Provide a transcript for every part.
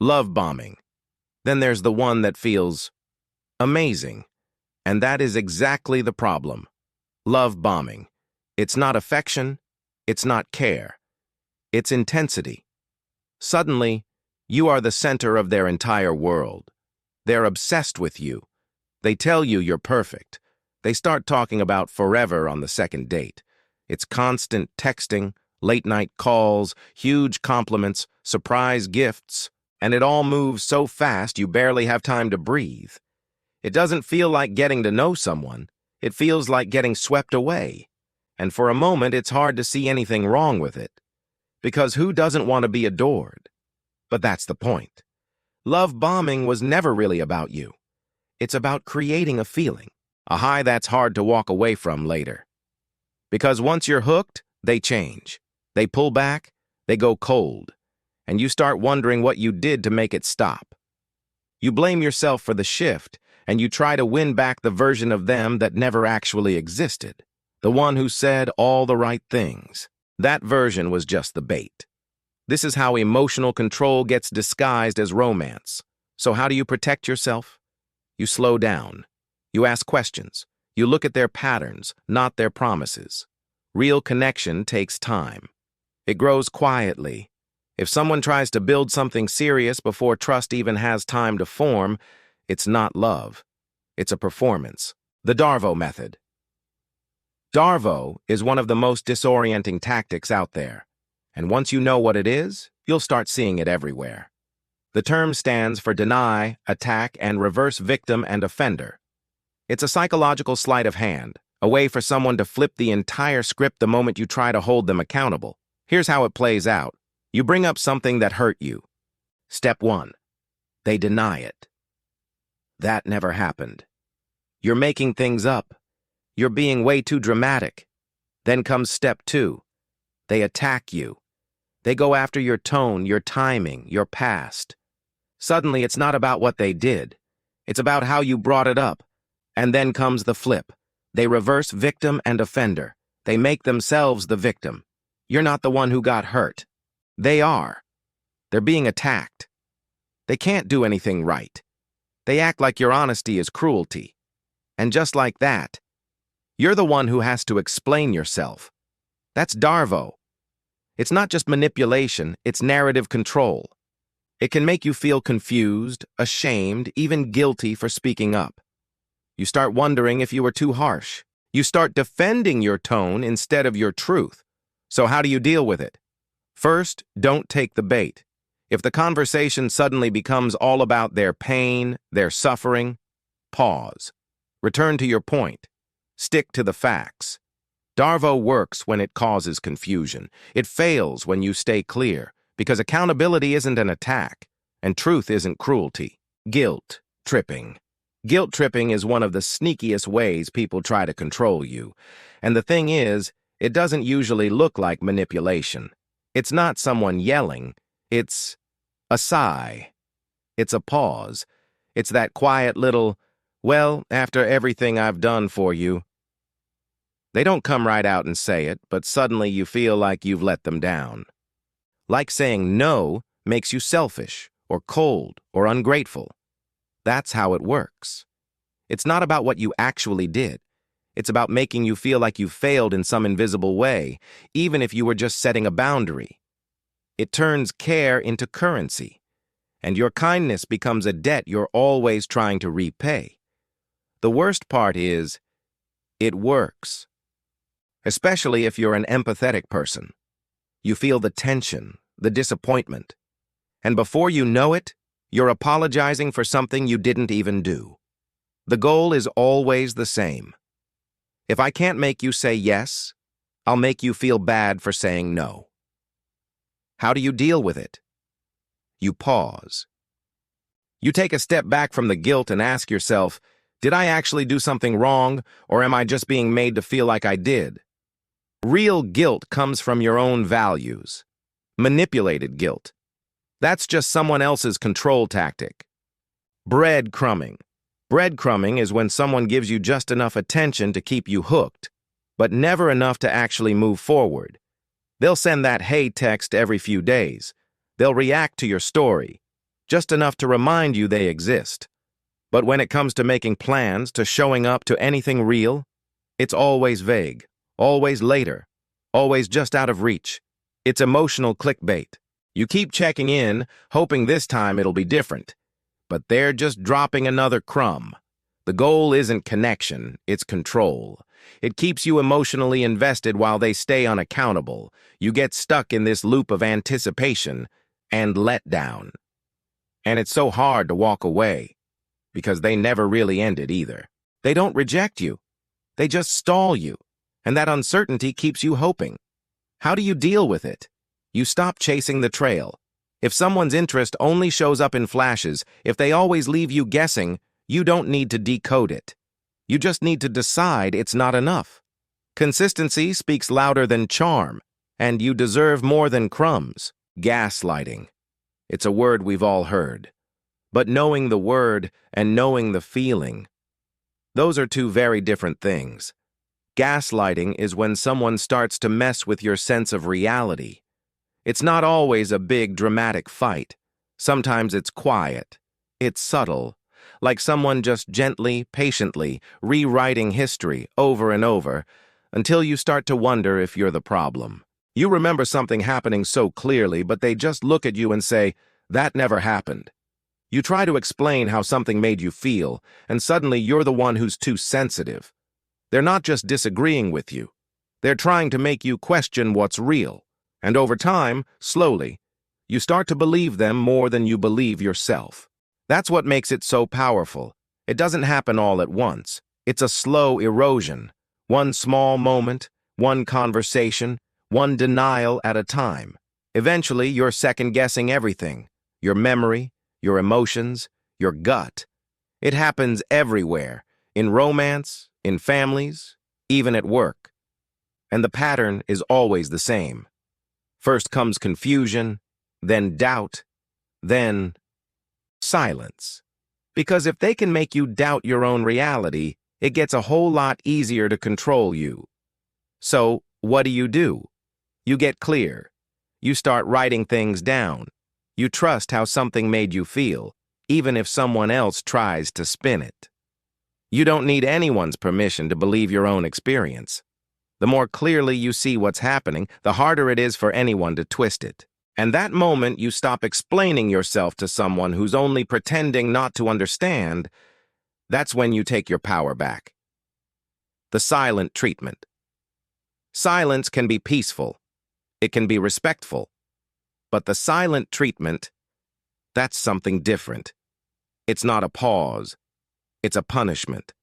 love bombing. Then there's the one that feels amazing. And that is exactly the problem. Love bombing. It's not affection. It's not care. It's intensity. Suddenly, you are the center of their entire world. They're obsessed with you. They tell you you're perfect. They start talking about forever on the second date. It's constant texting, late-night calls, huge compliments, surprise gifts, and it all moves so fast you barely have time to breathe. It doesn't feel like getting to know someone. It feels like getting swept away. And for a moment, it's hard to see anything wrong with it. Because who doesn't want to be adored? But that's the point. Love bombing was never really about you. It's about creating a feeling, a high that's hard to walk away from later. Because once you're hooked, they change. They pull back, they go cold, and you start wondering what you did to make it stop. You blame yourself for the shift, and you try to win back the version of them that never actually existed, the one who said all the right things. That version was just the bait. This is how emotional control gets disguised as romance. So how do you protect yourself? You slow down. You ask questions. You look at their patterns, not their promises. Real connection takes time. It grows quietly. If someone tries to build something serious before trust even has time to form, it's not love. It's a performance. The Darvo method. Darvo is one of the most disorienting tactics out there. And once you know what it is, you'll start seeing it everywhere. The term stands for deny, attack, and reverse victim and offender. It's a psychological sleight of hand, a way for someone to flip the entire script the moment you try to hold them accountable. Here's how it plays out. You bring up something that hurt you. Step 1. They deny it. That never happened. You're making things up. You're being way too dramatic. Then comes step 2. They attack you. They go after your tone, your timing, your past. Suddenly, it's not about what they did. It's about how you brought it up. And then comes the flip. They reverse victim and offender. They make themselves the victim. You're not the one who got hurt. They are. They're being attacked. They can't do anything right. They act like your honesty is cruelty. And just like that, you're the one who has to explain yourself. That's Darvo. It's not just manipulation, it's narrative control. It can make you feel confused, ashamed, even guilty for speaking up. You start wondering if you were too harsh. You start defending your tone instead of your truth. So how do you deal with it? First, don't take the bait. If the conversation suddenly becomes all about their pain, their suffering, pause. Return to your point. Stick to the facts. Darvo works when it causes confusion. It fails when you stay clear, because accountability isn't an attack, and truth isn't cruelty. Guilt tripping. Guilt tripping is one of the sneakiest ways people try to control you. And the thing is, it doesn't usually look like manipulation. It's not someone yelling. It's a sigh. It's a pause. It's that quiet little, well, after everything I've done for you. They don't come right out and say it, but suddenly you feel like you've let them down. Like saying no makes you selfish, or cold, or ungrateful. That's how it works. It's not about what you actually did. It's about making you feel like you failed in some invisible way, even if you were just setting a boundary. It turns care into currency, and your kindness becomes a debt you're always trying to repay. The worst part is, it works. Especially if you're an empathetic person. You feel the tension, the disappointment. And before you know it, you're apologizing for something you didn't even do. The goal is always the same. If I can't make you say yes, I'll make you feel bad for saying no. How do you deal with it? You pause. You take a step back from the guilt and ask yourself, did I actually do something wrong, or am I just being made to feel like I did? Real guilt comes from your own values. Manipulated guilt. That's just someone else's control tactic. Breadcrumbing. Breadcrumbing is when someone gives you just enough attention to keep you hooked, but never enough to actually move forward. They'll send that hey text every few days. They'll react to your story. just enough to remind you they exist. But when it comes to making plans, to showing up to anything real, it's always vague, always later, always just out of reach. It's emotional clickbait. You keep checking in, hoping this time it'll be different. But they're just dropping another crumb. The goal isn't connection, it's control. It keeps you emotionally invested while they stay unaccountable. You get stuck in this loop of anticipation and letdown. And it's so hard to walk away, because they never really ended either. They don't reject you. They just stall you. And that uncertainty keeps you hoping. How do you deal with it? You stop chasing the trail. If someone's interest only shows up in flashes, if they always leave you guessing, you don't need to decode it. You just need to decide it's not enough. Consistency speaks louder than charm, and you deserve more than crumbs. Gaslighting. It's a word we've all heard. But knowing the word and knowing the feeling, those are two very different things. Gaslighting is when someone starts to mess with your sense of reality. It's not always a big, dramatic fight. Sometimes it's quiet. It's subtle, like someone just gently, patiently rewriting history over and over until you start to wonder if you're the problem. You remember something happening so clearly, but they just look at you and say, "That never happened." You try to explain how something made you feel, and suddenly you're the one who's too sensitive. They're not just disagreeing with you. They're trying to make you question what's real. And over time, slowly, you start to believe them more than you believe yourself. That's what makes it so powerful. It doesn't happen all at once. It's a slow erosion. One small moment, one conversation, one denial at a time. Eventually, you're second-guessing everything. Your memory, your emotions, your gut. It happens everywhere. In romance, in families, even at work. And the pattern is always the same. First comes confusion, then doubt, then silence. Because if they can make you doubt your own reality, it gets a whole lot easier to control you. So, what do? You get clear. You start writing things down. You trust how something made you feel, even if someone else tries to spin it. You don't need anyone's permission to believe your own experience. The more clearly you see what's happening, the harder it is for anyone to twist it. And that moment you stop explaining yourself to someone who's only pretending not to understand, that's when you take your power back. The silent treatment. Silence can be peaceful. It can be respectful. But the silent treatment, that's something different. It's not a pause. It's a punishment.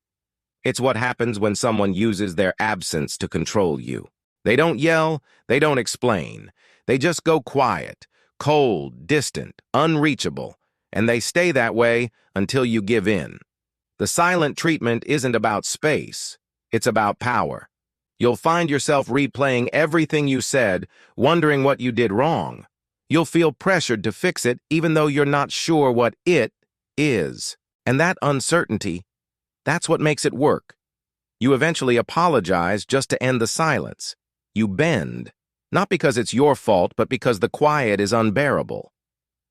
It's what happens when someone uses their absence to control you. They don't yell, they don't explain. They just go quiet, cold, distant, unreachable, and they stay that way until you give in. The silent treatment isn't about space, it's about power. You'll find yourself replaying everything you said, wondering what you did wrong. You'll feel pressured to fix it even though you're not sure what it is. And that uncertainty, that's what makes it work. You eventually apologize just to end the silence. You bend, not because it's your fault, but because the quiet is unbearable.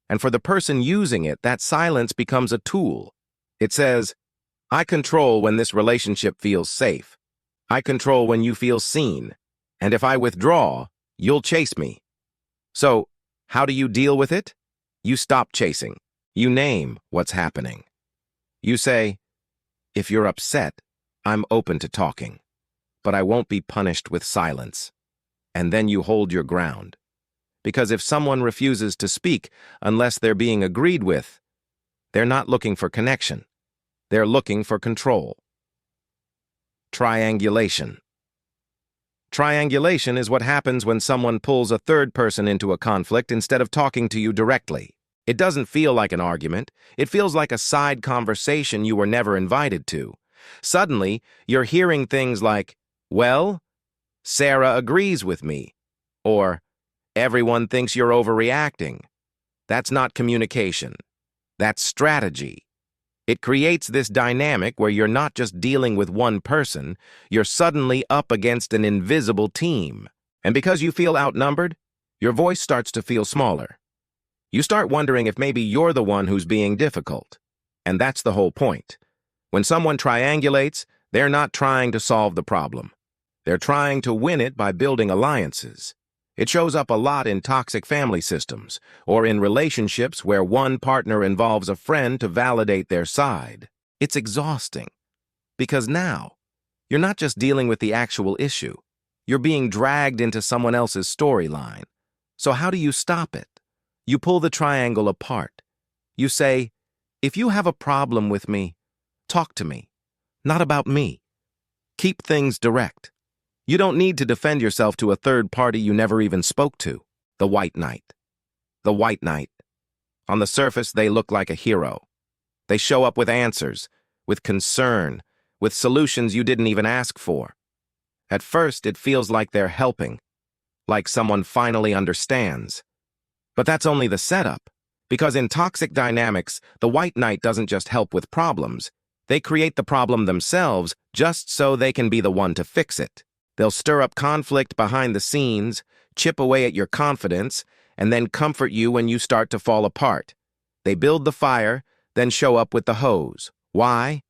And for the person using it, that silence becomes a tool. It says, I control when this relationship feels safe. I control when you feel seen. And if I withdraw, you'll chase me. So, how do you deal with it? You stop chasing. You name what's happening. You say, if you're upset, I'm open to talking, but I won't be punished with silence. And then you hold your ground. Because if someone refuses to speak unless they're being agreed with, they're not looking for connection. They're looking for control. Triangulation. Triangulation is what happens when someone pulls a third person into a conflict instead of talking to you directly. It doesn't feel like an argument. It feels like a side conversation you were never invited to. Suddenly, you're hearing things like, well, Sarah agrees with me, or everyone thinks you're overreacting. That's not communication. That's strategy. It creates this dynamic where you're not just dealing with one person, you're suddenly up against an invisible team. And because you feel outnumbered, your voice starts to feel smaller. You start wondering if maybe you're the one who's being difficult. And that's the whole point. When someone triangulates, they're not trying to solve the problem. They're trying to win it by building alliances. It shows up a lot in toxic family systems, or in relationships where one partner involves a friend to validate their side. It's exhausting, because now, you're not just dealing with the actual issue. You're being dragged into someone else's storyline. So how do you stop it? You pull the triangle apart. You say, if you have a problem with me, talk to me, not about me. Keep things direct. You don't need to defend yourself to a third party you never even spoke to. The White Knight. The White Knight. On the surface, they look like a hero. They show up with answers, with concern, with solutions you didn't even ask for. At first, it feels like they're helping, like someone finally understands. But that's only the setup, because in toxic dynamics, the White Knight doesn't just help with problems. They create the problem themselves just so they can be the one to fix it. They'll stir up conflict behind the scenes, chip away at your confidence, and then comfort you when you start to fall apart. They build the fire, then show up with the hose. Why?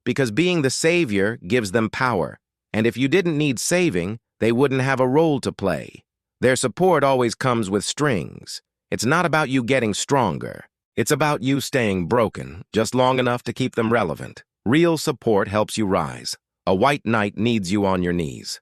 Because being the savior gives them power. And if you didn't need saving, they wouldn't have a role to play. Their support always comes with strings. It's not about you getting stronger. It's about you staying broken, just long enough to keep them relevant. Real support helps you rise. A White Knight needs you on your knees.